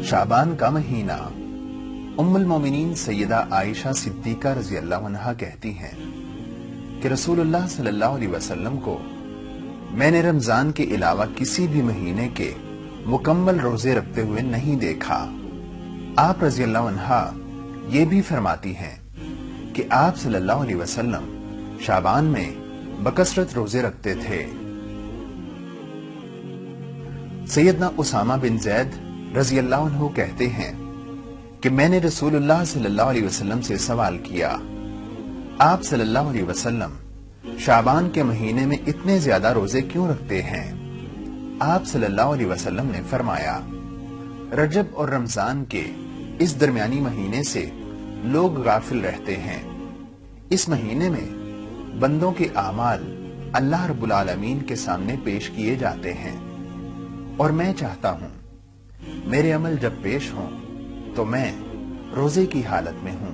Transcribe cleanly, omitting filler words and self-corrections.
शाबान का महीना। उम्मुल मोमिनीन सैयदा आयशा सिद्दीका रजी अल्लाह अन्हा कहती हैं कि रसूलुल्लाह सल्लल्लाहु अलैहि वसल्लम को मैंने रमजान के अलावा किसी भी महीने के मुकम्मल रोजे रखते हुए नहीं देखा। आप रजी अल्लाह अन्हा ये भी फरमाती हैं कि आप सल्लल्लाहु अलैहि वसल्लम शाबान में बकसरत रोजे रखते थे। सैयदना उसामा बिन जैद रजी अल्लाह अन्हु कहते हैं कि मैंने रसूलुल्लाह सल्लल्लाहु अलैहि वसल्लम से सवाल किया, आप सल्लल्लाहु अलैहि वसल्लम शाबान के महीने में इतने ज्यादा रोजे क्यों रखते हैं? आप सल्लल्लाहु अलैहि वसल्लम ने फरमाया, रजब और रमजान के इस दरमियानी महीने से लोग गाफिल रहते हैं। इस महीने में बंदों के आमाल अल्लाह रब्बुल आलमीन के सामने पेश किए जाते हैं और मैं चाहता हूं मेरे अमल जब पेश हों तो मैं रोजे की हालत में हूं।